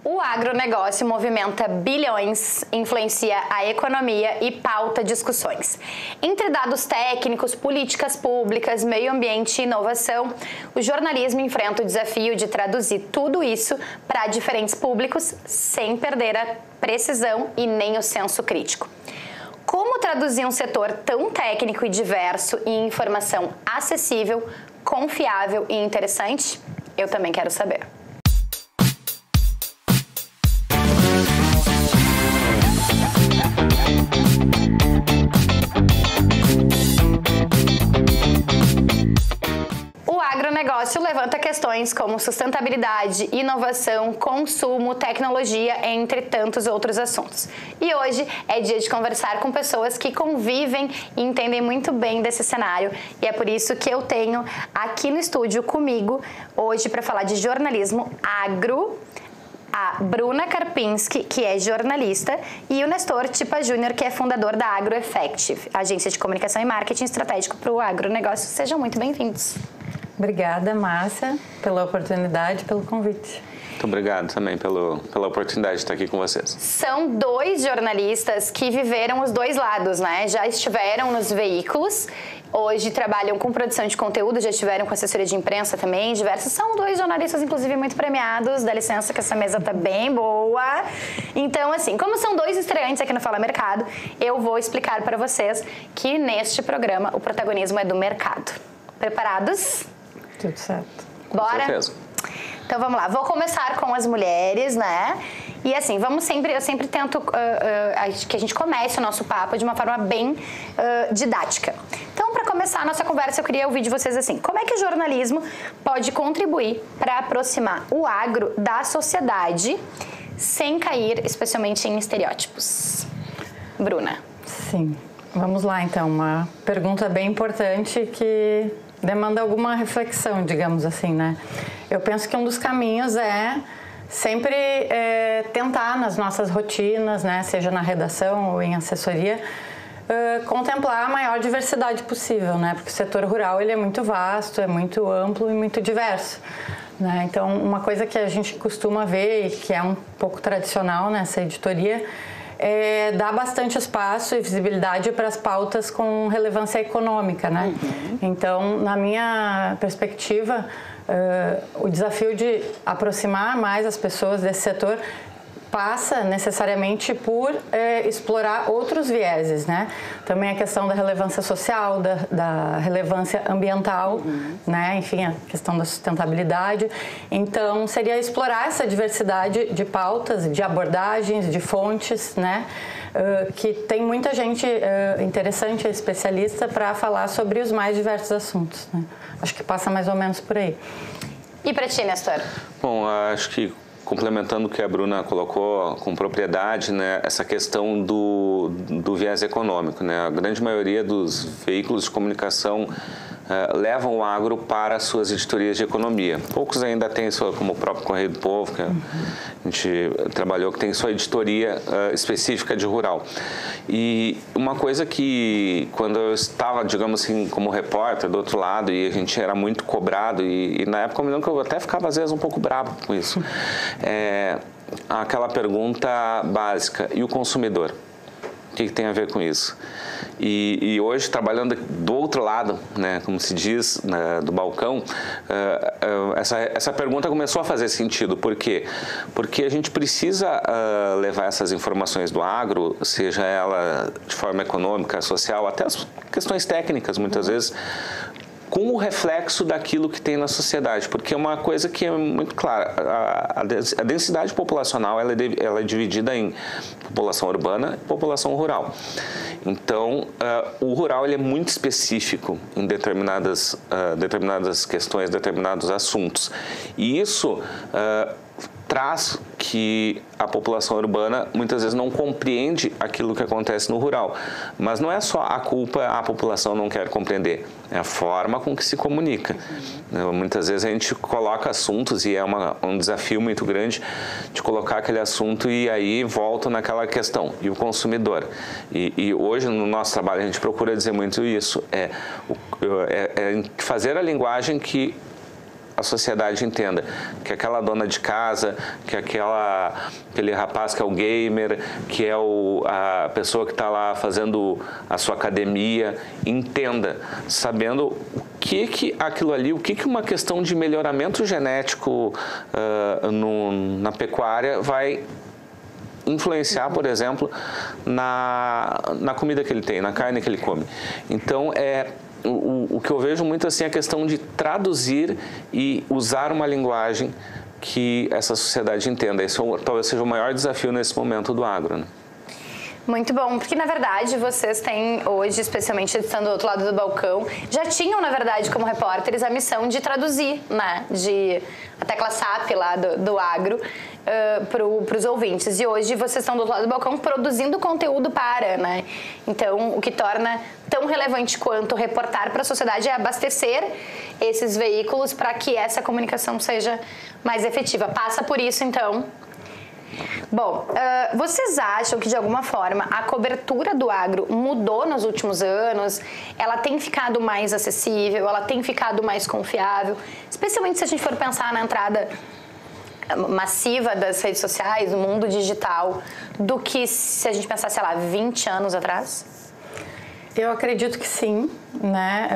O agronegócio movimenta bilhões, influencia a economia e pauta discussões. Entre dados técnicos, políticas públicas, meio ambiente e inovação, o jornalismo enfrenta o desafio de traduzir tudo isso para diferentes públicos sem perder a precisão e nem o senso crítico. Como traduzir um setor tão técnico e diverso em informação acessível, confiável e interessante? Eu também quero saber. O agronegócio levanta questões como sustentabilidade, inovação, consumo, tecnologia, entre tantos outros assuntos. E hoje é dia de conversar com pessoas que convivem e entendem muito bem desse cenário. E é por isso que eu tenho aqui no estúdio comigo, hoje, para falar de jornalismo agro, a Bruna Karpinski, que é jornalista, e o Nestor Tipa Júnior, que é fundador da AgroEffective, agência de comunicação e marketing estratégico para o agronegócio. Sejam muito bem-vindos. Obrigada, Márcia, pela oportunidade, pelo convite. Muito obrigado também pela oportunidade de estar aqui com vocês. São dois jornalistas que viveram os dois lados, né? Já estiveram nos veículos, hoje trabalham com produção de conteúdo, já estiveram com assessoria de imprensa também, diversos. São dois jornalistas, inclusive, muito premiados. Dá licença que essa mesa tá bem boa. Então, assim, como são dois estreantes aqui no Fala Mercado, eu vou explicar para vocês que neste programa o protagonismo é do mercado. Preparados? Tudo certo. Bora? Com certeza. Então vamos lá, vou começar com as mulheres, né? E assim, eu sempre tento que a gente comece o nosso papo de uma forma bem didática. Então, para começar a nossa conversa, eu queria ouvir de vocês assim, como é que o jornalismo pode contribuir para aproximar o agro da sociedade sem cair, especialmente em estereótipos? Bruna. Sim, vamos lá então, uma pergunta bem importante que demanda alguma reflexão, digamos assim, né? Eu penso que um dos caminhos é sempre tentar nas nossas rotinas, né, seja na redação ou em assessoria, contemplar a maior diversidade possível, né? Porque o setor rural ele é muito vasto, é muito amplo e muito diverso, né? Então, uma coisa que a gente costuma ver e que é um pouco tradicional nessa editoria dá bastante espaço e visibilidade para as pautas com relevância econômica, né? Então, na minha perspectiva, o desafio de aproximar mais as pessoas desse setor passa necessariamente por explorar outros vieses, né? Também a questão da relevância social, da relevância ambiental, né? Enfim, a questão da sustentabilidade. Então, seria explorar essa diversidade de pautas, de abordagens, de fontes, né? Que tem muita gente interessante, especialista, para falar sobre os mais diversos assuntos, né? Acho que passa mais ou menos por aí. E para ti, Nestor? Bom, acho que complementando o que a Bruna colocou com propriedade, né, essa questão do viés econômico, né? A grande maioria dos veículos de comunicação levam o agro para as suas editorias de economia. Poucos ainda têm sua, como o próprio Correio do Povo, que a gente trabalhou, que tem sua editoria específica de rural. E uma coisa que, quando eu estava, digamos assim, como repórter do outro lado, e a gente era muito cobrado, e na época eu me lembro que eu até ficava às vezes um pouco bravo com isso, aquela pergunta básica: e o consumidor? O que tem a ver com isso? E hoje, trabalhando do outro lado, né, como se diz, né, do balcão, essa pergunta começou a fazer sentido. Por quê? Porque a gente precisa levar essas informações do agro, seja ela de forma econômica, social, até as questões técnicas, muitas vezes, com o reflexo daquilo que tem na sociedade, porque é uma coisa que é muito clara: a densidade populacional ela é dividida em população urbana e população rural. Então, o rural ele é muito específico em determinadas questões, determinados assuntos, e isso traz que a população urbana muitas vezes não compreende aquilo que acontece no rural. Mas não é só a culpa, a população não quer compreender, é a forma com que se comunica. Muitas vezes a gente coloca assuntos e é um desafio muito grande de colocar aquele assunto, e aí volta naquela questão, e o consumidor. E hoje no nosso trabalho a gente procura dizer muito isso, fazer a linguagem que a sociedade entenda que aquela dona de casa, que aquele rapaz que é o gamer, que é a pessoa que está lá fazendo a sua academia, entenda, sabendo o que aquilo ali, o que uma questão de melhoramento genético na pecuária vai influenciar, por exemplo, na comida que ele tem, na carne que ele come. Então, o que eu vejo muito assim é a questão de traduzir e usar uma linguagem que essa sociedade entenda. Isso talvez seja o maior desafio nesse momento do agro, né? Muito bom, porque na verdade vocês têm hoje, especialmente estando do outro lado do balcão, já tinham na verdade como repórteres a missão de traduzir, né, a tecla SAP lá do agro para os ouvintes. E hoje vocês estão do outro lado do balcão produzindo conteúdo né? Então, o que torna tão relevante quanto reportar para a sociedade é abastecer esses veículos para que essa comunicação seja mais efetiva. Passa por isso, então. Bom, vocês acham que de alguma forma a cobertura do agro mudou nos últimos anos? Ela tem ficado mais acessível? Ela tem ficado mais confiável? Especialmente se a gente for pensar na entrada massiva das redes sociais, do mundo digital, do que se a gente pensar, sei lá, 20 anos atrás? Eu acredito que sim, né?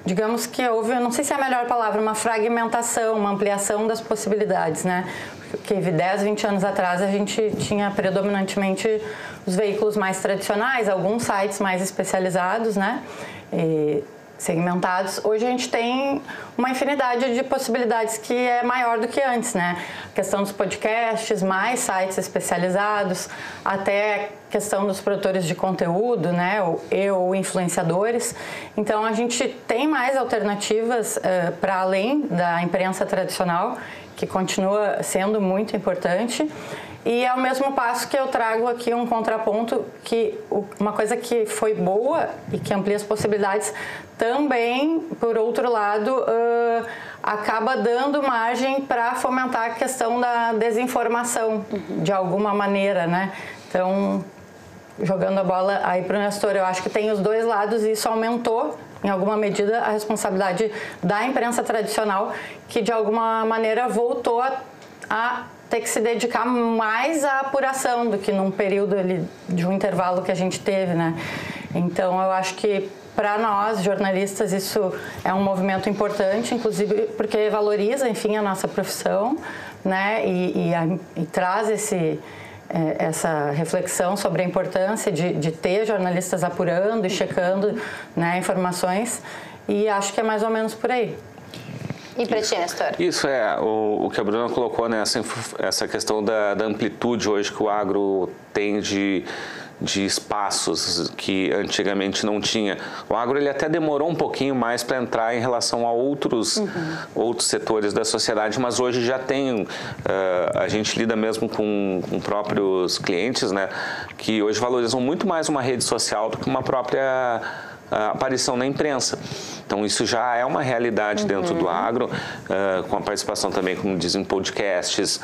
Digamos que houve, eu não sei se é a melhor palavra, uma fragmentação, uma ampliação das possibilidades, né? Porque 10, 20 anos atrás a gente tinha predominantemente os veículos mais tradicionais, alguns sites mais especializados, né? Segmentados. Hoje a gente tem uma infinidade de possibilidades que é maior do que antes, né? A questão dos podcasts, mais sites especializados, até a questão dos produtores de conteúdo, né? Ou influenciadores. Então a gente tem mais alternativas para além da imprensa tradicional, que continua sendo muito importante. E ao mesmo passo que eu trago aqui um contraponto, que uma coisa que foi boa e que amplia as possibilidades, também, por outro lado, acaba dando margem para fomentar a questão da desinformação, de alguma maneira, né? Então, jogando a bola aí para o Nestor, eu acho que tem os dois lados e isso aumentou, em alguma medida, a responsabilidade da imprensa tradicional, que de alguma maneira voltou a ter que se dedicar mais à apuração do que num período ali de um intervalo que a gente teve, né? Então, eu acho que para nós, jornalistas, isso é um movimento importante, inclusive porque valoriza, enfim, a nossa profissão, né? E traz essa reflexão sobre a importância de ter jornalistas apurando e checando, né, informações, e acho que é mais ou menos por aí. E para ti, Nestor? Isso o que a Bruna colocou, né, essa questão da amplitude hoje que o agro tem de espaços que antigamente não tinha. O agro ele até demorou um pouquinho mais para entrar em relação a outros setores da sociedade, mas hoje já tem, a gente lida mesmo com próprios clientes, né, que hoje valorizam muito mais uma rede social do que uma própria aparição na imprensa. Então, isso já é uma realidade dentro do agro, com a participação também, como dizem, podcasts,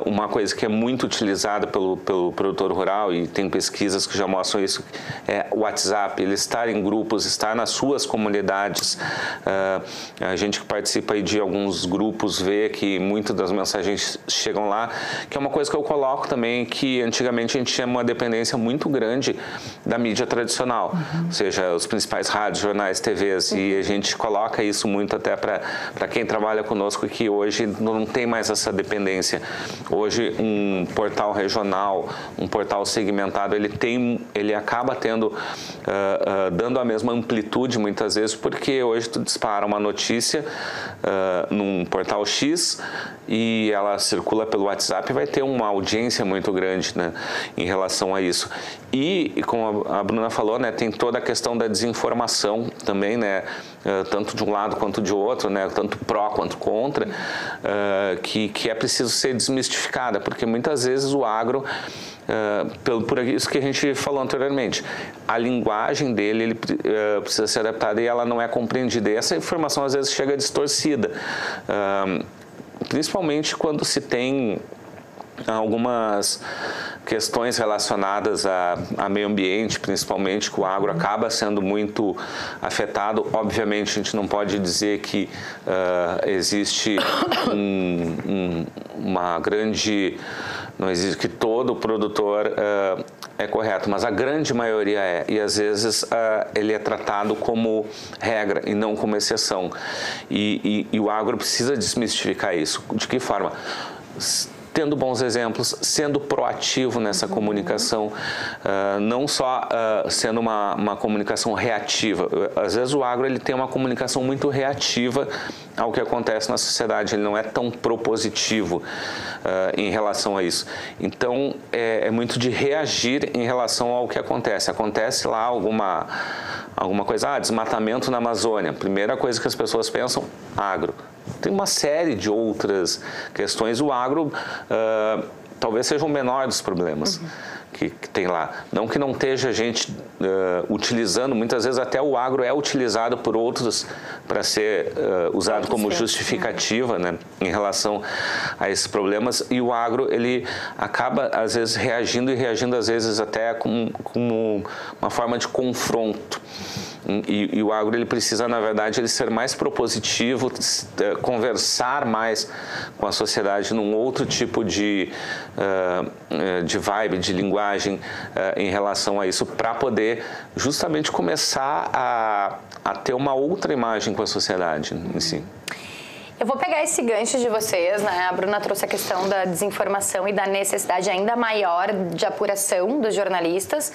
uma coisa que é muito utilizada pelo produtor rural, e tem pesquisas que já mostram isso, é o WhatsApp, ele estar em grupos, estar nas suas comunidades. A gente que participa aí de alguns grupos vê que muitas das mensagens chegam lá, que é uma coisa que eu coloco também, que antigamente a gente tinha uma dependência muito grande da mídia tradicional, ou seja, os principais rádios, jornais, TVs, e a gente coloca isso muito até para quem trabalha conosco, que hoje não tem mais essa dependência. Hoje um portal regional, um portal segmentado, ele acaba dando a mesma amplitude muitas vezes, porque hoje tu dispara uma notícia num portal X e ela circula pelo WhatsApp, vai ter uma audiência muito grande, né, em relação a isso. E como a Bruna falou, né, tem toda a questão da desinformação também, né, tanto de um lado quanto de outro, né, tanto pró quanto contra, que é preciso ser desmistificada, porque muitas vezes o agro, por isso que a gente falou anteriormente, a linguagem dele ele precisa ser adaptada e ela não é compreendida. E essa informação às vezes chega distorcida, principalmente quando se tem algumas questões relacionadas a meio ambiente, principalmente, que o agro acaba sendo muito afetado. Obviamente, a gente não pode dizer que existe uma grande... Não existe que todo produtor é correto, mas a grande maioria é. E, às vezes, ele é tratado como regra e não como exceção. E o agro precisa desmistificar isso. De que forma? Tendo bons exemplos, sendo proativo nessa comunicação, não só sendo uma comunicação reativa. Às vezes o agro ele tem uma comunicação muito reativa ao que acontece na sociedade, ele não é tão propositivo em relação a isso. Então, é muito de reagir em relação ao que acontece. Acontece lá alguma coisa, desmatamento na Amazônia. Primeira coisa que as pessoas pensam, agro. Tem uma série de outras questões. O agro talvez seja o menor dos problemas que tem lá. Não que não esteja gente utilizando, muitas vezes até o agro é utilizado por outros para ser usado como justificativa, né, em relação a esses problemas. E o agro, ele acaba, às vezes, reagindo às vezes, até com uma forma de confronto. E o agro ele precisa, na verdade, ele ser mais propositivo, conversar mais com a sociedade num outro tipo de vibe, de linguagem em relação a isso, para poder justamente começar a ter uma outra imagem com a sociedade em si. Eu vou pegar esse gancho de vocês, né? A Bruna trouxe a questão da desinformação e da necessidade ainda maior de apuração dos jornalistas.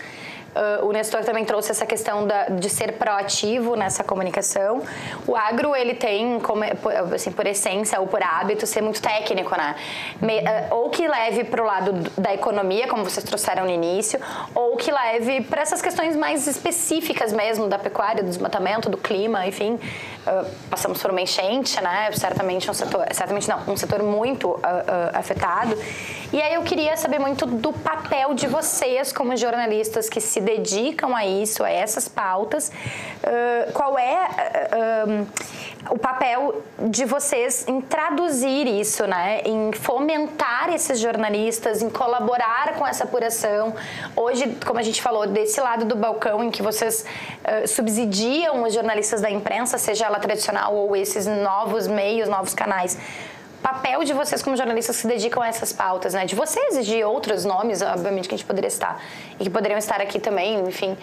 O Nestor também trouxe essa questão de ser proativo nessa comunicação. O agro, ele tem, assim, por essência ou por hábito, ser muito técnico, né? Ou que leve para o lado da economia, como vocês trouxeram no início, ou que leve para essas questões mais específicas mesmo, da pecuária, do desmatamento, do clima, enfim. Passamos por uma enchente, né? Certamente um setor muito afetado. E aí eu queria saber muito do papel de vocês como jornalistas que se dedicam a isso, a essas pautas. Qual é o papel de vocês em traduzir isso, né? Em fomentar esses jornalistas, em colaborar com essa apuração. Hoje, como a gente falou, desse lado do balcão em que vocês subsidiam os jornalistas da imprensa, seja ela tradicional ou esses novos meios, novos canais. Papel de vocês como jornalistas que se dedicam a essas pautas, né? De vocês e de outros nomes, obviamente, que a gente poderia citar e que poderiam estar aqui também, enfim,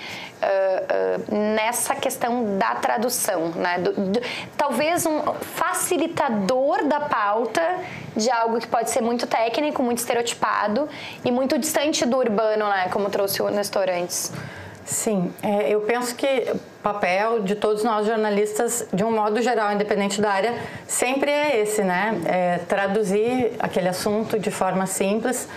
nessa questão da tradução, né? Talvez um facilitador da pauta de algo que pode ser muito técnico, muito estereotipado e muito distante do urbano, né? Como trouxe o Nestor antes. Sim, eu penso que o papel de todos nós jornalistas, de um modo geral, independente da área, sempre é esse, né? Traduzir aquele assunto de forma simples.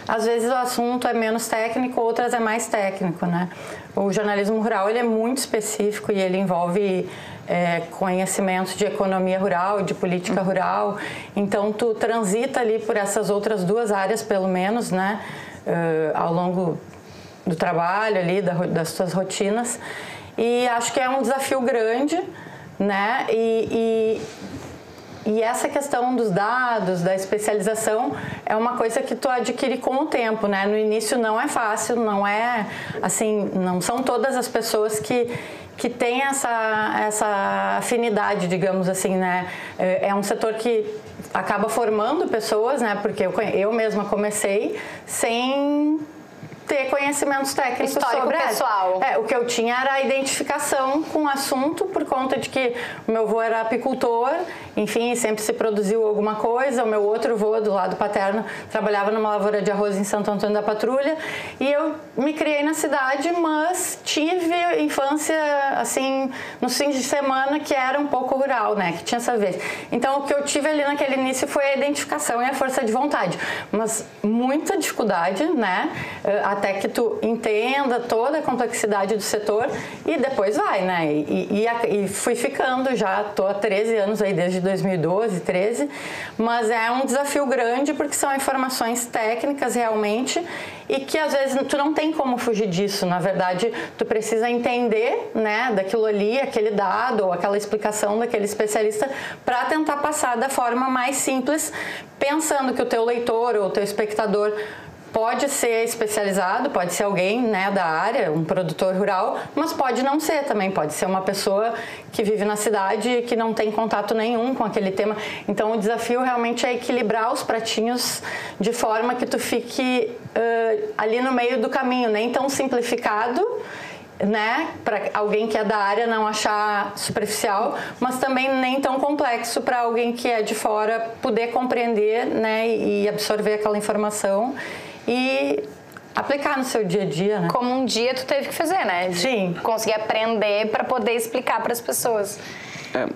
Às vezes o assunto é menos técnico, outras é mais técnico, né? O jornalismo rural, ele é muito específico e ele envolve conhecimentos de economia rural, de política rural. Então, tu transita ali por essas outras duas áreas, pelo menos, né? Ao longo do trabalho ali, das suas rotinas, e acho que é um desafio grande, né? E essa questão dos dados, da especialização, é uma coisa que tu adquire com o tempo, né? No início não é fácil, não é assim, não são todas as pessoas que têm essa afinidade, digamos assim, né? É um setor que acaba formando pessoas, né? Porque eu mesma comecei sem ter conhecimentos técnicos sobre pessoal. O que eu tinha era a identificação com o assunto, por conta de que o meu avô era apicultor, enfim, sempre se produziu alguma coisa. O meu outro avô, do lado paterno, trabalhava numa lavoura de arroz em Santo Antônio da Patrulha, e eu me criei na cidade, mas tive infância, assim, nos fins de semana, que era um pouco rural, né, que tinha essa vez. Então, o que eu tive ali naquele início foi a identificação e a força de vontade, mas muita dificuldade, né, até que tu entenda toda a complexidade do setor e depois vai, né? E fui ficando, já tô há 13 anos aí, desde 2012, 13, mas é um desafio grande porque são informações técnicas realmente e que às vezes tu não tem como fugir disso. Na verdade, tu precisa entender, né, daquilo ali, aquele dado ou aquela explicação daquele especialista para tentar passar da forma mais simples, pensando que o teu leitor ou o teu espectador pode ser especializado, pode ser alguém, né, da área, um produtor rural, mas pode não ser também, pode ser uma pessoa que vive na cidade e que não tem contato nenhum com aquele tema. Então, o desafio realmente é equilibrar os pratinhos de forma que tu fique ali no meio do caminho, nem tão simplificado, né, para alguém que é da área não achar superficial, mas também nem tão complexo para alguém que é de fora poder compreender, né, e absorver aquela informação e aplicar no seu dia a dia, né? Como um dia tu teve que fazer, né? Sim. Conseguir aprender para poder explicar para as pessoas.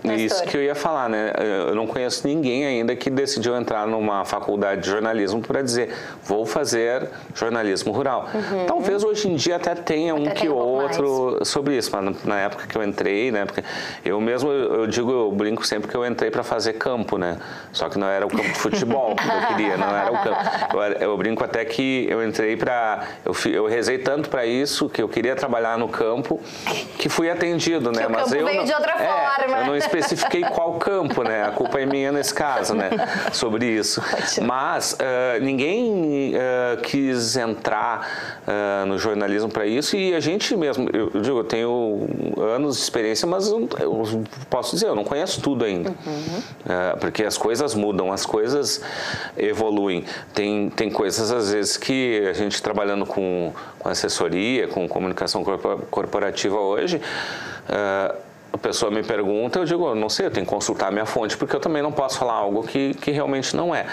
É isso que eu ia falar, né? Eu não conheço ninguém ainda que decidiu entrar numa faculdade de jornalismo para dizer, vou fazer jornalismo rural. Talvez hoje em dia até tenha um que outro sobre isso, mas na época que eu entrei, né? Porque eu mesmo, eu brinco sempre que eu entrei para fazer campo, né? Só que não era o campo de futebol que eu queria, não era o campo. Eu brinco até que eu entrei para... Eu rezei tanto para isso, que eu queria trabalhar no campo, que fui atendido, né? Mas o campo veio de outra forma. Eu não especifiquei qual campo, né? A culpa é minha nesse caso, né? Sobre isso. Mas ninguém quis entrar no jornalismo para isso e a gente mesmo, eu digo, eu tenho anos de experiência, mas eu posso dizer, eu não conheço tudo ainda. Porque as coisas mudam, as coisas evoluem. Tem coisas, às vezes, que a gente trabalhando com assessoria, com comunicação corporativa hoje, a pessoa me pergunta, eu digo, não sei, eu tenho que consultar a minha fonte, porque eu também não posso falar algo que realmente não é.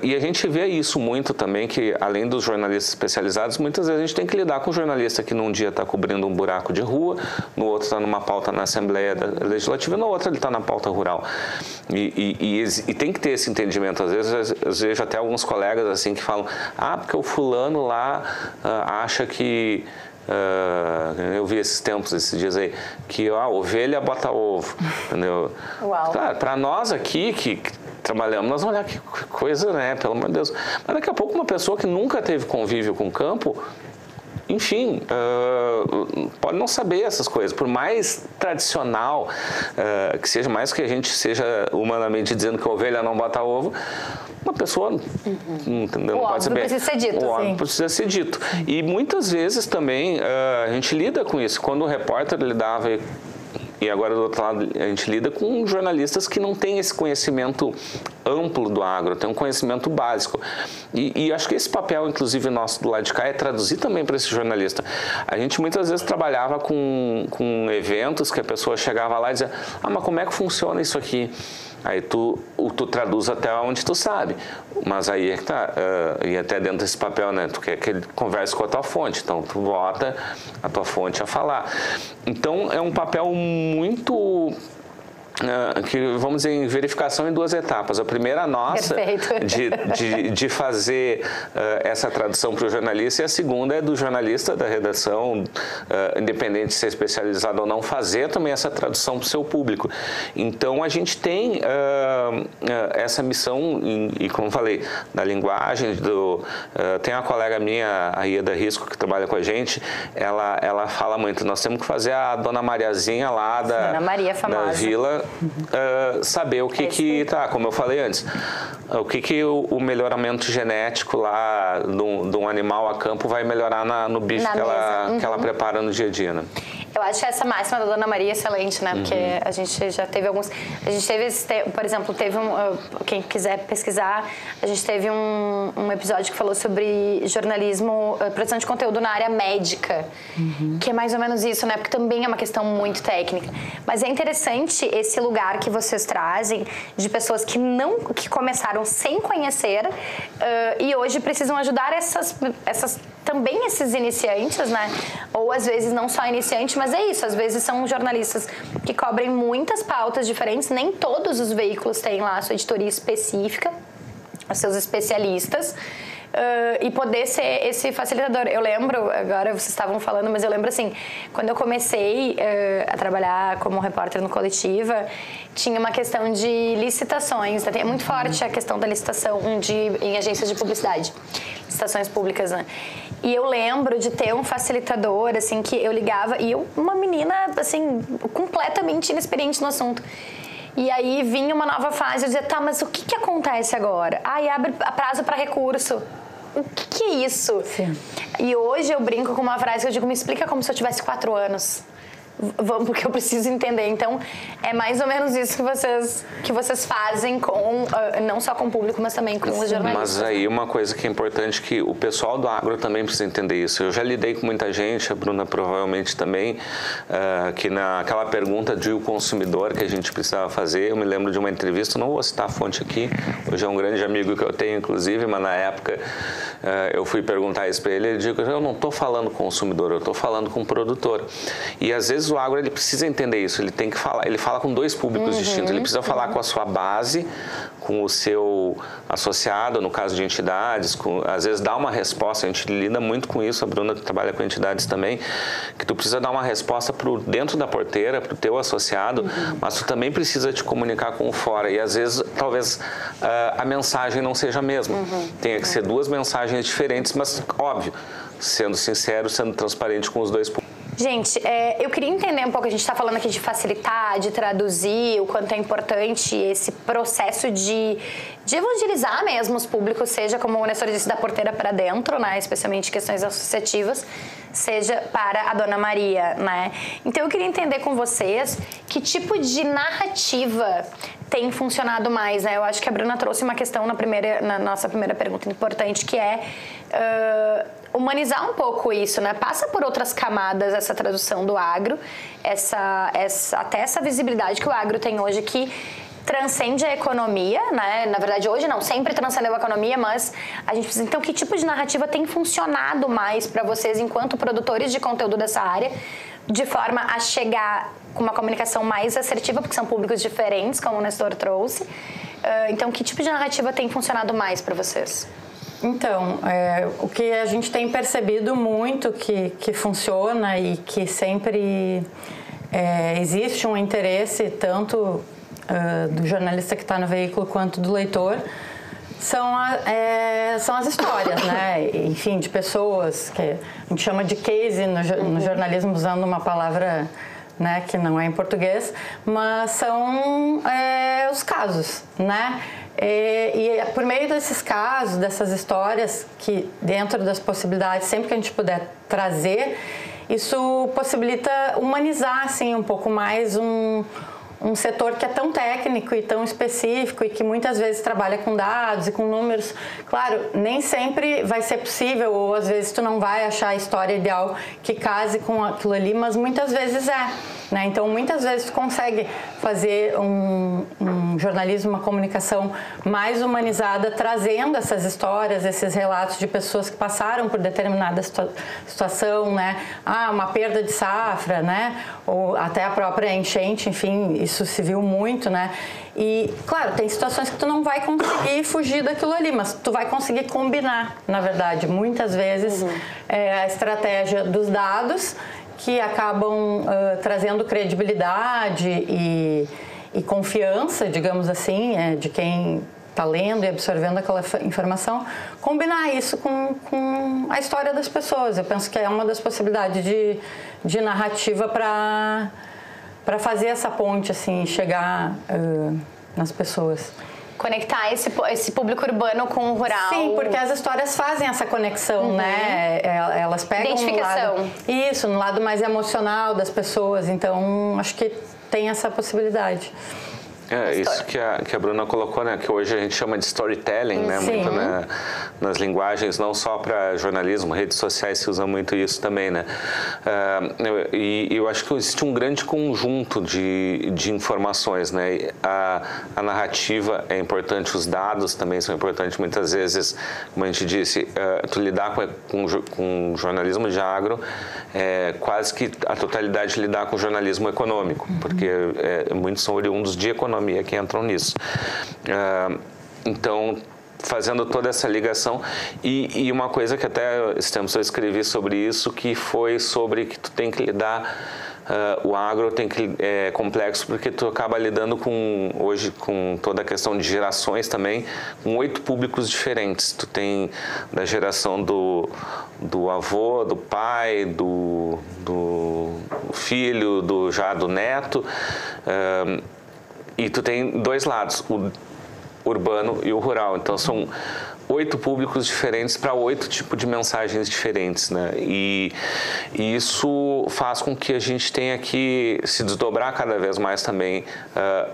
E a gente vê isso muito também, que além dos jornalistas especializados, muitas vezes a gente tem que lidar com um jornalista que num dia está cobrindo um buraco de rua, no outro está numa pauta na Assembleia Legislativa, e no outro ele está na pauta rural. E tem que ter esse entendimento. Às vezes vejo até alguns colegas assim que falam, porque o fulano lá acha que... eu vi esses dias aí, que a ovelha bota ovo, entendeu? Uau. Claro, para nós aqui que trabalhamos, nós vamos olhar que coisa, né? Pelo amor de Deus. Mas daqui a pouco uma pessoa que nunca teve convívio com o campo, enfim, pode não saber essas coisas. Por mais tradicional que seja, mais que a gente seja humanamente dizendo que a ovelha não bota ovo, uma pessoa não pode saber. Precisa ser dito. O óbvio precisa ser dito. E muitas vezes também a gente lida com isso. Quando o repórter lidava, e agora do outro lado a gente lida com jornalistas que não têm esse conhecimento amplo do agro, tem um conhecimento básico. E acho que esse papel, inclusive, nosso do lado de cá, é traduzir também para esse jornalista. A gente muitas vezes trabalhava com eventos que a pessoa chegava lá e dizia, mas como é que funciona isso aqui? Aí tu traduz até onde tu sabe, mas aí é que tá, e até dentro desse papel, né, tu quer que ele converse com a tua fonte, então tu bota a tua fonte a falar. Então é um papel muito... que vamos dizer em verificação em duas etapas. A primeira nossa de fazer essa tradução para o jornalista, e a segunda é do jornalista da redação, independente de ser especializado ou não, fazer também essa tradução para o seu público. Então a gente tem essa missão e como falei, da linguagem, tem uma colega minha, a Ieda Risco, que trabalha com a gente, ela fala muito, nós temos que fazer a Dona Mariazinha lá Dona Maria, famosa. Da vila, saber o que tá, como eu falei antes, o que o melhoramento genético lá de um animal a campo vai melhorar no bicho que ela prepara no dia a dia, né? Eu acho essa máxima da Dona Maria excelente, né? Porque a gente já teve alguns... A gente teve, por exemplo, quem quiser pesquisar, a gente teve um episódio que falou sobre jornalismo, produção de conteúdo na área médica, que é mais ou menos isso, né? Porque também é uma questão muito técnica. Mas é interessante esse lugar que vocês trazem de pessoas que começaram sem conhecer e hoje precisam ajudar também esses iniciantes, né? Ou às vezes não só iniciante, mas é isso, às vezes são jornalistas que cobrem muitas pautas diferentes, nem todos os veículos têm lá a sua editoria específica, os seus especialistas, e poder ser esse facilitador. Eu lembro, agora vocês estavam falando, mas eu lembro assim, quando eu comecei a trabalhar como repórter no Coletiva, tinha uma questão de licitações, é muito forte a questão da licitação em agências de publicidade, licitações públicas, né? E eu lembro de ter um facilitador, assim, que eu ligava, e eu, uma menina, assim, completamente inexperiente no assunto. E aí vinha uma nova fase, eu dizia, tá, mas o que acontece agora? Ai, abre prazo para recurso. O que é isso? Sim. E hoje eu brinco com uma frase que eu digo, me explica como se eu tivesse 4 anos. Vamos, porque eu preciso entender. Então, é mais ou menos isso que vocês fazem com, não só com o público, mas também com os jornalistas. Mas aí uma coisa que é importante, que o pessoal do agro também precisa entender isso. Eu já lidei com muita gente, a Bruna provavelmente também, que naquela pergunta de o consumidor que a gente precisava fazer, eu me lembro de uma entrevista, não vou citar a fonte aqui, hoje é um grande amigo que eu tenho, inclusive, mas na época eu fui perguntar isso para ele, ele disse, eu não estou falando com o consumidor, eu estou falando com o produtor. E às vezes o agro ele precisa entender isso, ele tem que falar, ele fala com 2 públicos distintos, ele precisa falar com a sua base, com o seu associado, no caso de entidades, às vezes dá uma resposta, a gente lida muito com isso, a Bruna trabalha com entidades também, que tu precisa dar uma resposta dentro da porteira, para o teu associado, mas tu também precisa te comunicar com o fora, e às vezes talvez a mensagem não seja a mesma, tenha que ser 2 mensagens diferentes, mas óbvio, sendo sincero, sendo transparente com os 2 públicos. Gente, eu queria entender um pouco, a gente está falando aqui de facilitar, de traduzir, o quanto é importante esse processo de evangelizar mesmo os públicos, seja, como o Nestor disse, da porteira para dentro, né, especialmente questões associativas, seja para a Dona Maria, né? Então eu queria entender com vocês que tipo de narrativa tem funcionado mais, né? Eu acho que a Bruna trouxe uma questão na nossa primeira pergunta importante, que é humanizar um pouco isso, né? Passa por outras camadas essa tradução do agro, até essa visibilidade que o agro tem hoje, que transcende a economia, né? Na verdade, hoje não, sempre transcendeu a economia, mas a gente precisa... Então, que tipo de narrativa tem funcionado mais para vocês, enquanto produtores de conteúdo dessa área, de forma a chegar com uma comunicação mais assertiva, porque são públicos diferentes, como o Nestor trouxe. Então, que tipo de narrativa tem funcionado mais para vocês? Então, o que a gente tem percebido muito que funciona e que sempre existe um interesse tanto do jornalista que está no veículo quanto do leitor, são as histórias, né? Enfim, de pessoas que a gente chama de case no jornalismo, usando uma palavra, né, que não é em português, mas são os casos, né? E por meio desses casos, dessas histórias, que dentro das possibilidades, sempre que a gente puder trazer, isso possibilita humanizar, assim, um pouco mais um setor que é tão técnico e tão específico e que muitas vezes trabalha com dados e com números. Claro, nem sempre vai ser possível, ou às vezes tu não vai achar a história ideal que case com aquilo ali, mas muitas vezes né? Então, muitas vezes tu consegue fazer um jornalismo, uma comunicação mais humanizada, trazendo essas histórias, esses relatos de pessoas que passaram por determinada situação, né? Uma perda de safra, né? Ou até a própria enchente, enfim, isso se viu muito, né? E, claro, tem situações que tu não vai conseguir fugir daquilo ali, mas tu vai conseguir combinar, na verdade. Muitas vezes a estratégia dos dados, que acabam trazendo credibilidade e confiança, digamos assim, de quem está lendo e absorvendo aquela informação, combinar isso com a história das pessoas. Eu penso que é uma das possibilidades de narrativa para fazer essa ponte, assim, chegar nas pessoas. Conectar esse público urbano com o rural. Sim, porque as histórias fazem essa conexão, né? Elas pegam identificação. No lado mais emocional das pessoas. Então, acho que tem essa possibilidade. Isso que a Bruna colocou, né? Que hoje a gente chama de storytelling, né? Sim. Muito nas linguagens, não só para jornalismo, redes sociais se usa muito isso também, né? E eu acho que existe um grande conjunto de informações, né? A narrativa é importante, os dados também são importantes. Muitas vezes, como a gente disse, tu lidar com jornalismo de agro é quase que a totalidade lidar com jornalismo econômico, porque muitos são oriundos de economia que entram nisso. Então, fazendo toda essa ligação. E uma coisa que até esse tempo eu escrevi sobre isso, que foi sobre que tu tem que lidar, o agro é complexo porque tu acaba lidando hoje com toda a questão de gerações também, com 8 públicos diferentes. Tu tem da geração do avô, do pai, do filho, já do neto, e tu tem 2 lados, o urbano e o rural. Então são 8 públicos diferentes para 8 tipos de mensagens diferentes, né? E isso faz com que a gente tenha que se desdobrar cada vez mais também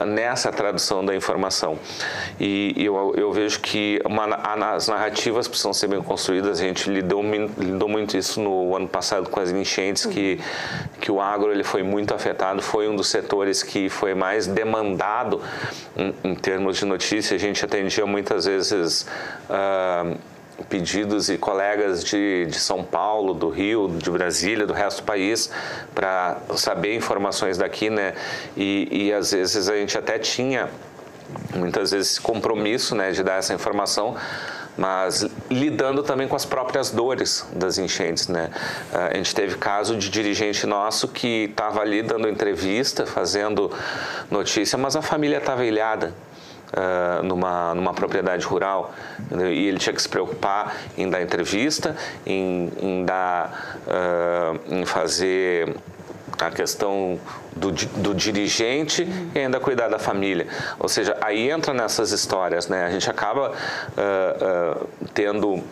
nessa tradução da informação. E eu vejo que as narrativas precisam ser bem construídas. A gente lidou muito isso no ano passado com as enchentes, que o agro ele foi muito afetado, foi um dos setores que foi mais demandado em termos de notícia. A gente atendia muitas vezes pedidos e colegas de São Paulo, do Rio, de Brasília, do resto do país, para saber informações daqui, né? E às vezes a gente até tinha, muitas vezes, esse compromisso, né, de dar essa informação, mas lidando também com as próprias dores das enchentes, né? A gente teve caso de dirigente nosso que estava ali dando entrevista, fazendo notícia, mas a família estava ilhada. Numa propriedade rural, e ele tinha que se preocupar em dar entrevista, em fazer a questão do dirigente e ainda cuidar da família. Ou seja, aí entra nessas histórias, né? A gente acaba tendo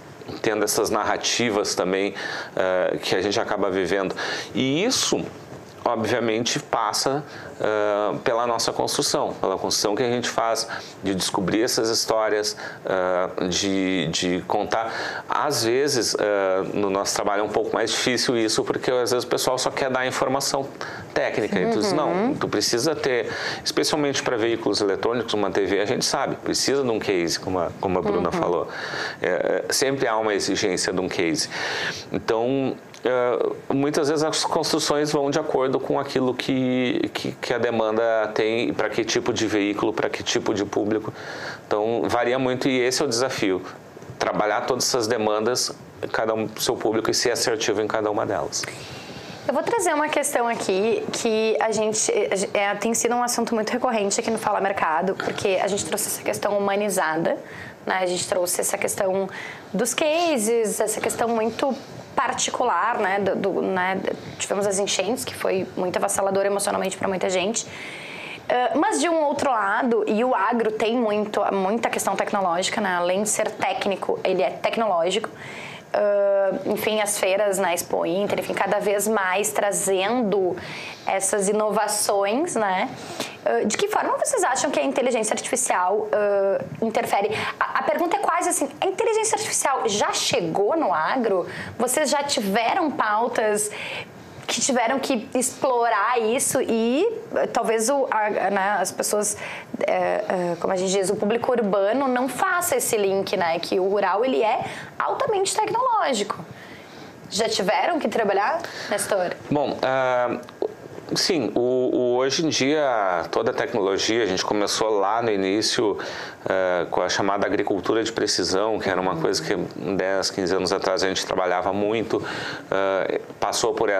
essas narrativas também que a gente acaba vivendo. E isso, obviamente, passa pela nossa construção, pela construção que a gente faz de descobrir essas histórias, de contar. Às vezes, no nosso trabalho é um pouco mais difícil isso, porque às vezes o pessoal só quer dar informação técnica. E tu diz, não, tu precisa ter, especialmente para veículos eletrônicos, uma TV, a gente sabe, precisa de um case, como a Bruna falou. Sempre há uma exigência de um case. Então, muitas vezes as construções vão de acordo com aquilo que a demanda tem, para que tipo de veículo, para que tipo de público. Então, varia muito e esse é o desafio. Trabalhar todas essas demandas, cada um do seu público, e ser assertivo em cada uma delas. Eu vou trazer uma questão aqui que tem sido um assunto muito recorrente aqui no Fala Mercado, porque a gente trouxe essa questão humanizada, né? A gente trouxe essa questão dos cases, essa questão muito particular, né? Tivemos as enchentes, que foi muito avassalador emocionalmente para muita gente. Mas de um outro lado, e o agro tem muita questão tecnológica, né? Além de ser técnico, ele é tecnológico. Enfim, as feiras, né, Expo Inter, enfim, cada vez mais trazendo essas inovações, né? De que forma vocês acham que a inteligência artificial interfere? A pergunta é quase assim, a inteligência artificial já chegou no agro? Vocês já tiveram pautas que tiveram que explorar isso e talvez as pessoas, como a gente diz, o público urbano não faça esse link, né? Que o rural, ele é altamente tecnológico. Já tiveram que trabalhar, Nestor? Bom, sim, hoje em dia toda a tecnologia, a gente começou lá no início com a chamada agricultura de precisão, que era uma coisa que 10, 15 anos atrás a gente trabalhava muito, passou por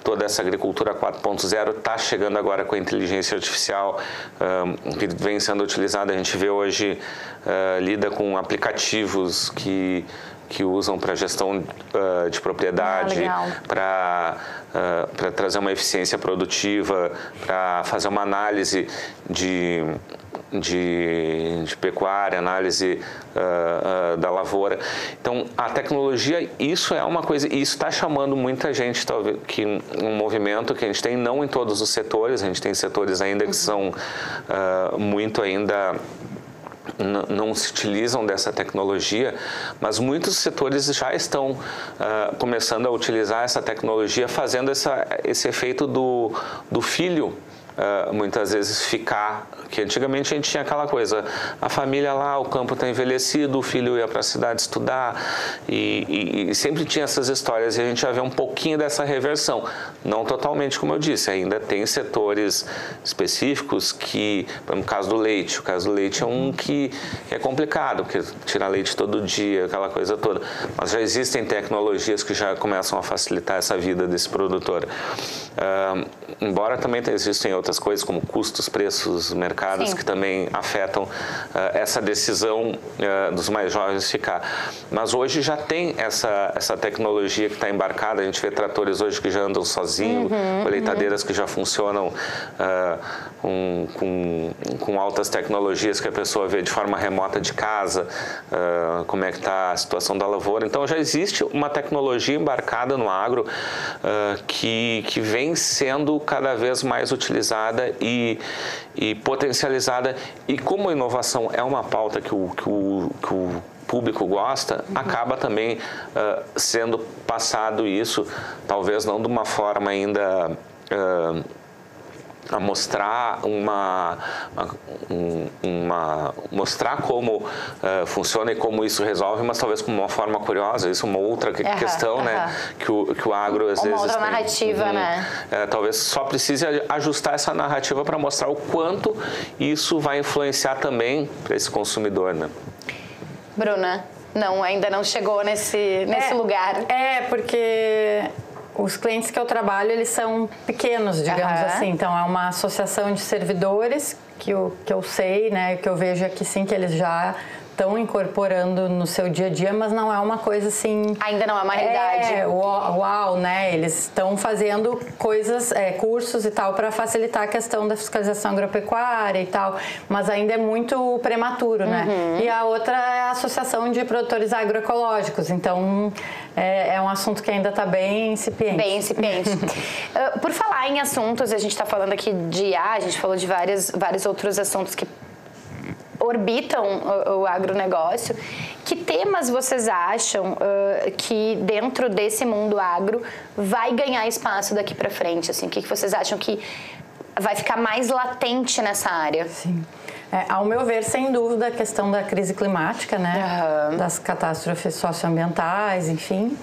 toda essa agricultura 4.0, está chegando agora com a inteligência artificial que vem sendo utilizada. A gente vê hoje, lida com aplicativos que usam para gestão de propriedade, para trazer uma eficiência produtiva, para fazer uma análise de pecuária, análise da lavoura. Então, a tecnologia, isso é uma coisa, e isso está chamando muita gente, talvez, que um movimento que a gente tem, não em todos os setores, a gente tem setores ainda que são muito ainda não se utilizam dessa tecnologia, mas muitos setores já estão começando a utilizar essa tecnologia, fazendo esse efeito do filho muitas vezes ficar, que antigamente a gente tinha aquela coisa, a família lá, o campo está envelhecido, o filho ia para a cidade estudar e sempre tinha essas histórias e a gente já vê um pouquinho dessa reversão, não totalmente, como eu disse, ainda tem setores específicos que, no caso do leite, o caso do leite é um que é complicado, porque tirar leite todo dia, aquela coisa toda, mas já existem tecnologias que já começam a facilitar essa vida desse produtor. Embora também existem outras coisas como custos, preços, mercados, sim, que também afetam essa decisão dos mais jovens ficar. Mas hoje já tem essa tecnologia que está embarcada, a gente vê tratores hoje que já andam sozinhos, colheitadeiras que já funcionam com altas tecnologias que a pessoa vê de forma remota de casa, como é que está a situação da lavoura. Então já existe uma tecnologia embarcada no agro que vem sendo cada vez mais utilizada e potencializada. E como a inovação é uma pauta que o público gosta, acaba também sendo passado isso, talvez não de uma forma ainda a mostrar mostrar como funciona e como isso resolve, mas talvez com uma forma curiosa. Isso é uma outra questão, né? Que o agro às vezes uma outra narrativa, né? Talvez só precise ajustar essa narrativa para mostrar o quanto isso vai influenciar também para esse consumidor, né? Bruna, ainda não chegou nesse lugar. Porque os clientes que eu trabalho, eles são pequenos, digamos assim. Então, é uma associação de servidores que eu sei, né, que eu vejo aqui, sim, que eles já estão incorporando no seu dia a dia, mas não é uma coisa assim... Ainda não é uma realidade. Uau, né? Eles estão fazendo coisas, cursos e tal, para facilitar a questão da fiscalização agropecuária e tal, mas ainda é muito prematuro, né? E a outra é a Associação de Produtores Agroecológicos, então é um assunto que ainda está bem incipiente. Bem incipiente. Por falar em assuntos, a gente está falando aqui de IA, a gente falou de vários outros assuntos que orbitam o agronegócio. Que temas vocês acham que dentro desse mundo agro vai ganhar espaço daqui para frente? Assim, o que vocês acham que vai ficar mais latente nessa área? Sim. Ao meu ver, sem dúvida, a questão da crise climática, né? Das catástrofes socioambientais, enfim,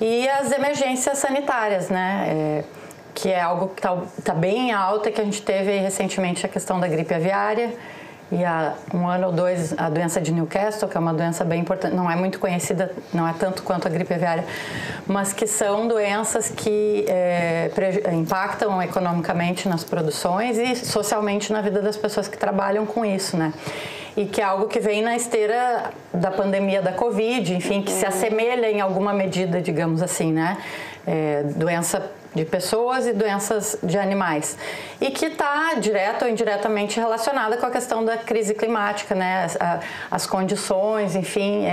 e as emergências sanitárias, né? Que é algo que tá bem alta, que a gente teve recentemente a questão da gripe aviária. E há 1 ano ou 2, a doença de Newcastle, que é uma doença bem importante, não é muito conhecida, não é tanto quanto a gripe aviária, mas que são doenças que impactam economicamente nas produções e socialmente na vida das pessoas que trabalham com isso, né? E que é algo que vem na esteira da pandemia da Covid, enfim, que se assemelha em alguma medida, digamos assim, né? Doença de pessoas e doenças de animais. E que está direta ou indiretamente relacionada com a questão da crise climática, né? As condições, enfim,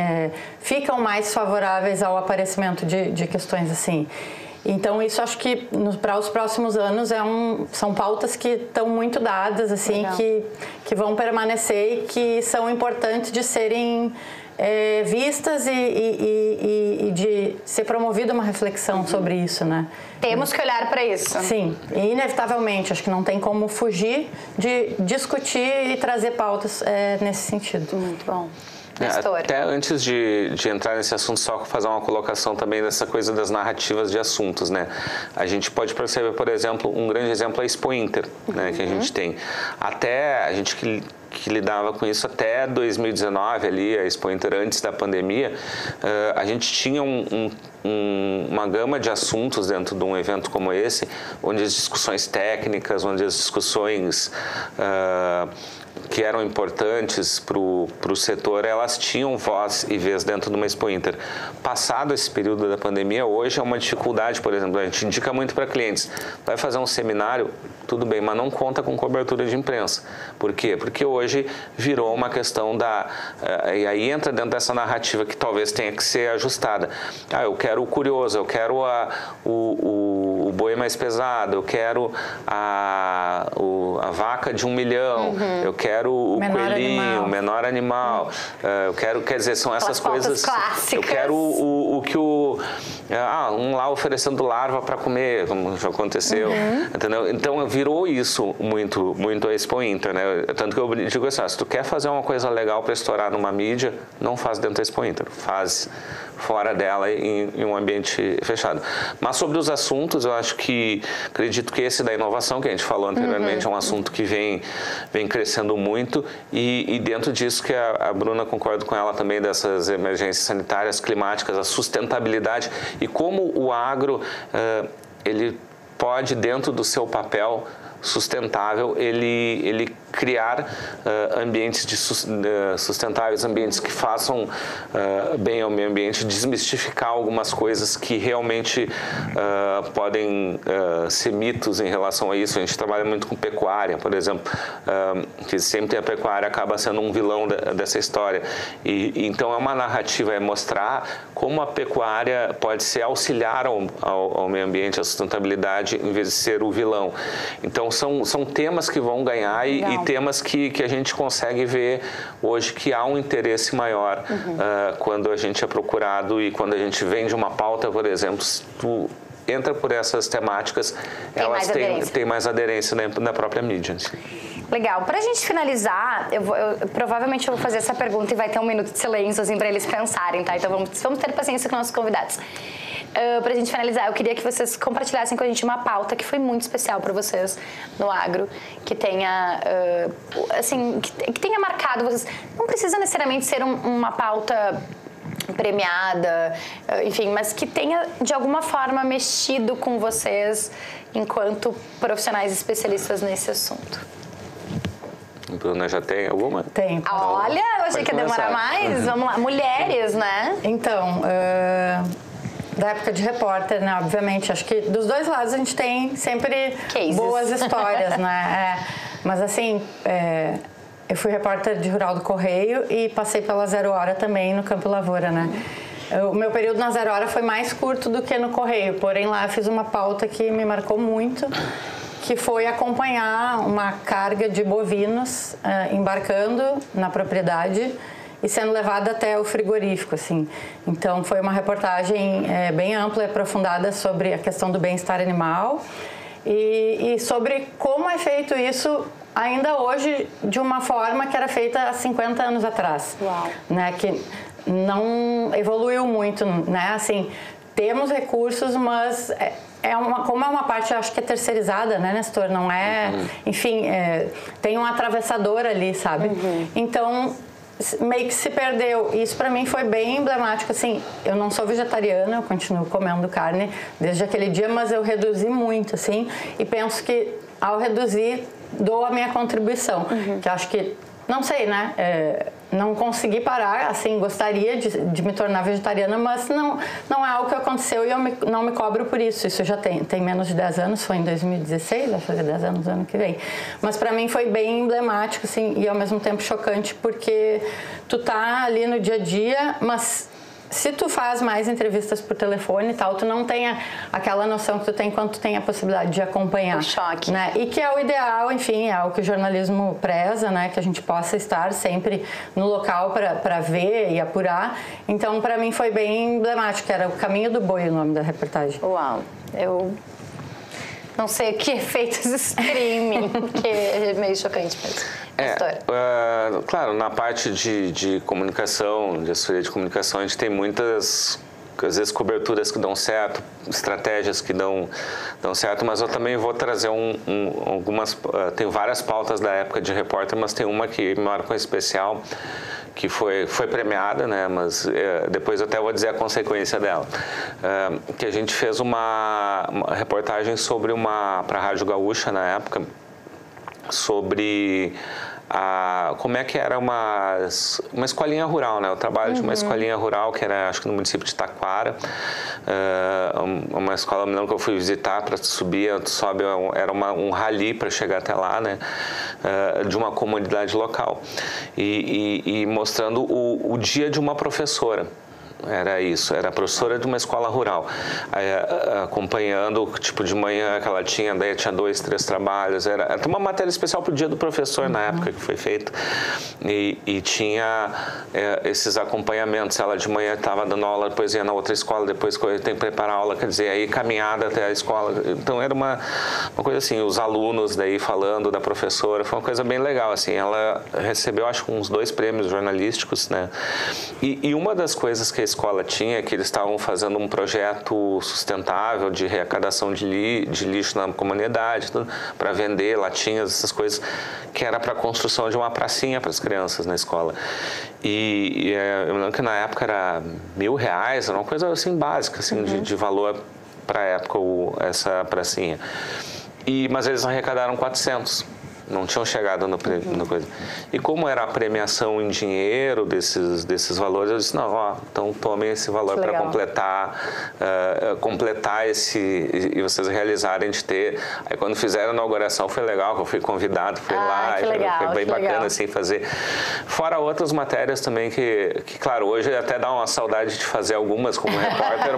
ficam mais favoráveis ao aparecimento de questões assim. Então, isso acho que para os próximos anos são pautas que estão muito dadas, assim, que vão permanecer e que são importantes de serem vistas e de ser promovida uma reflexão sobre isso, né? Temos que olhar para isso. Sim, e inevitavelmente, acho que não tem como fugir de discutir e trazer pautas nesse sentido. Muito bom. Até antes de entrar nesse assunto, só fazer uma colocação também dessa coisa das narrativas de assuntos, né? A gente pode perceber, por exemplo, um grande exemplo é a Expo Inter, né, que a gente tem. Até a gente que lidava com isso até 2019, ali, a Expo Inter antes da pandemia, a gente tinha uma gama de assuntos dentro de um evento como esse, onde as discussões técnicas, onde as discussões que eram importantes para o setor, elas tinham voz e vez dentro de uma Expo Inter. Passado esse período da pandemia, hoje é uma dificuldade, por exemplo, a gente indica muito para clientes, vai fazer um seminário, tudo bem, mas não conta com cobertura de imprensa. Por quê? Porque hoje virou uma questão e aí entra dentro dessa narrativa que talvez tenha que ser ajustada. Eu quero o curioso, eu quero o boi mais pesado, eu quero a vaca de 1 milhão, eu quero o coelhinho, o menor animal, eu quero, quer dizer, são essas coisas... Clássicas. Eu quero o que um lá oferecendo larva para comer, como já aconteceu, entendeu? Então virou isso muito a Expo Inter, né? Tanto que eu digo assim, se tu quer fazer uma coisa legal para estourar numa mídia, não faz dentro da Expo Inter, faz fora dela em um ambiente fechado. Mas sobre os assuntos, eu acredito que esse da inovação que a gente falou anteriormente é um assunto que vem crescendo muito e dentro disso que a Bruna, concordo com ela também, dessas emergências sanitárias, climáticas, a sustentabilidade e como o agro, ele pode, dentro do seu papel sustentável, ele criar ambientes sustentáveis, ambientes que façam bem ao meio ambiente, desmistificar algumas coisas que realmente podem ser mitos em relação a isso. A gente trabalha muito com pecuária, por exemplo, que sempre a pecuária acaba sendo um vilão dessa história. E então é uma narrativa, é mostrar como a pecuária pode ser auxiliar ao meio ambiente, à sustentabilidade, em vez de ser o vilão. Então são temas que vão ganhar e temas que a gente consegue ver hoje que há um interesse maior quando a gente é procurado e quando a gente vende uma pauta, por exemplo, se tu entra por essas temáticas, elas têm mais aderência na própria mídia. Assim. Legal. Para a gente finalizar, provavelmente eu vou fazer essa pergunta e vai ter um minuto de silêncio assim, para eles pensarem, tá? Então vamos ter paciência com nossos convidados. Para a gente finalizar, eu queria que vocês compartilhassem com a gente uma pauta que foi muito especial para vocês no agro, que tenha, assim, que tenha marcado vocês. Não precisa necessariamente ser uma pauta premiada, enfim, mas que tenha de alguma forma mexido com vocês enquanto profissionais especialistas nesse assunto. A Bruna já tem alguma? Tem. Olha, eu achei que ia demorar mais. Vamos lá, mulheres, né? Então, da época de repórter, né? Obviamente, acho que dos dois lados a gente tem sempre boas histórias, né? Mas assim, eu fui repórter de Rural do Correio e passei pela Zero Hora também no Campo Lavoura, né? O meu período na Zero Hora foi mais curto do que no Correio, porém lá eu fiz uma pauta que me marcou muito, que foi acompanhar uma carga de bovinos embarcando na propriedade e sendo levada até o frigorífico, assim. Então, foi uma reportagem bem ampla e aprofundada sobre a questão do bem-estar animal e sobre como é feito isso ainda hoje de uma forma que era feita há 50 anos atrás. Uau. Né? Que não evoluiu muito, né? Assim, temos recursos, mas como é uma parte, eu acho que é terceirizada, né, Nestor? Não é... Enfim, tem um atravessador ali, sabe? Então, meio que se perdeu. Isso para mim foi bem emblemático, assim, eu não sou vegetariana, eu continuo comendo carne desde aquele dia, mas eu reduzi muito, assim, e penso que ao reduzir, dou a minha contribuição, que eu acho que, não sei, né, não consegui parar, assim, gostaria de me tornar vegetariana, mas não é algo que aconteceu e eu não me cobro por isso. Isso já tem menos de 10 anos, foi em 2016, vai fazer 10 anos ano que vem. Mas para mim foi bem emblemático, assim, e ao mesmo tempo chocante, porque tu tá ali no dia a dia, mas se tu faz mais entrevistas por telefone e tal, tu não tem aquela noção que tu tem quando tu tem a possibilidade de acompanhar. O choque. Né? E que é o ideal, enfim, é o que o jornalismo preza, né? Que a gente possa estar sempre no local para ver e apurar. Então, para mim foi bem emblemático, era O Caminho do Boi o nome da reportagem. Uau, eu não sei que efeitos streaming, que é meio chocante mesmo. Claro, na parte de comunicação, de assessoria de comunicação, a gente tem muitas, às vezes, coberturas que dão certo, estratégias que dão certo, mas eu também vou trazer algumas... Tem várias pautas da época de repórter, mas tem uma que me marcou em especial, que foi premiada, né? Mas depois eu até vou dizer a consequência dela. Que a gente fez uma reportagem sobre para a Rádio Gaúcha, na época, sobre como é que era uma escolinha rural, né? O trabalho de uma escolinha rural que era, acho que no município de Taquara, uma escola, me lembro que eu fui visitar para subir, era um rally para chegar até lá, né? De uma comunidade local e mostrando o dia de uma professora. Era isso, era professora de uma escola rural, acompanhando, tipo, de manhã que ela tinha, daí tinha 2, 3 trabalhos, era uma matéria especial para o dia do professor na época que foi feita, e tinha esses acompanhamentos. Ela de manhã estava dando aula, depois ia na outra escola, depois tem que preparar a aula, quer dizer, aí caminhada até a escola. Então era uma coisa assim, os alunos daí falando da professora, foi uma coisa bem legal, assim. Ela recebeu, acho que uns 2 prêmios jornalísticos, né? E uma das coisas que a escola tinha, que eles estavam fazendo um projeto sustentável de rearrecadação de lixo na comunidade, para vender latinhas, essas coisas, que era para a construção de uma pracinha para as crianças na escola. Eu me lembro que na época era R$1.000, era uma coisa assim básica, assim, de valor para a época, essa pracinha. Mas eles arrecadaram 400. Não tinham chegado no coisa. E como era a premiação em dinheiro desses valores, eu disse, não, então tomem esse valor para completar e vocês realizarem de ter. Aí quando fizeram a inauguração foi legal, que eu fui convidado, fui lá, foi bem bacana assim fazer. Fora outras matérias também que claro, hoje até dá uma saudade de fazer algumas como repórter,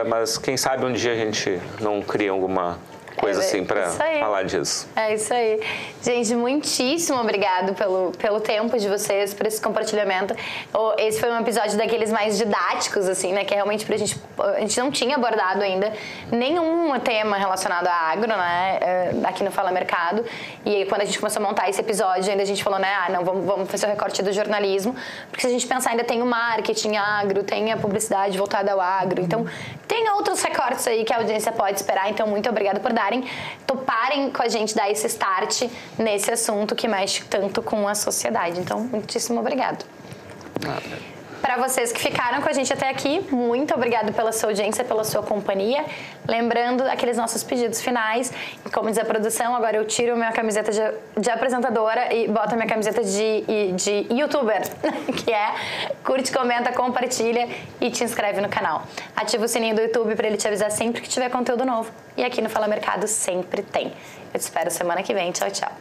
mas quem sabe um dia a gente não cria alguma coisa assim para falar disso. É isso aí. Gente, muitíssimo obrigado pelo tempo de vocês, por esse compartilhamento. Esse foi um episódio daqueles mais didáticos, assim, né? Que é realmente a gente não tinha abordado ainda nenhum tema relacionado a agro, né? Aqui no Fala Mercado. E aí, quando a gente começou a montar esse episódio, ainda a gente falou, né? Não, vamos fazer o recorte do jornalismo. Porque se a gente pensar, ainda tem o marketing agro, tem a publicidade voltada ao agro. Então, tem outros recortes aí que a audiência pode esperar. Então, muito obrigada por toparem com a gente, dar esse start nesse assunto que mexe tanto com a sociedade. Então, muitíssimo obrigado. Para vocês que ficaram com a gente até aqui, muito obrigado pela sua audiência, pela sua companhia. Lembrando aqueles nossos pedidos finais. Como diz a produção, agora eu tiro minha camiseta de apresentadora e boto a minha camiseta de youtuber, que é curte, comenta, compartilha e te inscreve no canal. Ativa o sininho do YouTube para ele te avisar sempre que tiver conteúdo novo. E aqui no Fala Mercado sempre tem. Eu te espero semana que vem. Tchau, tchau.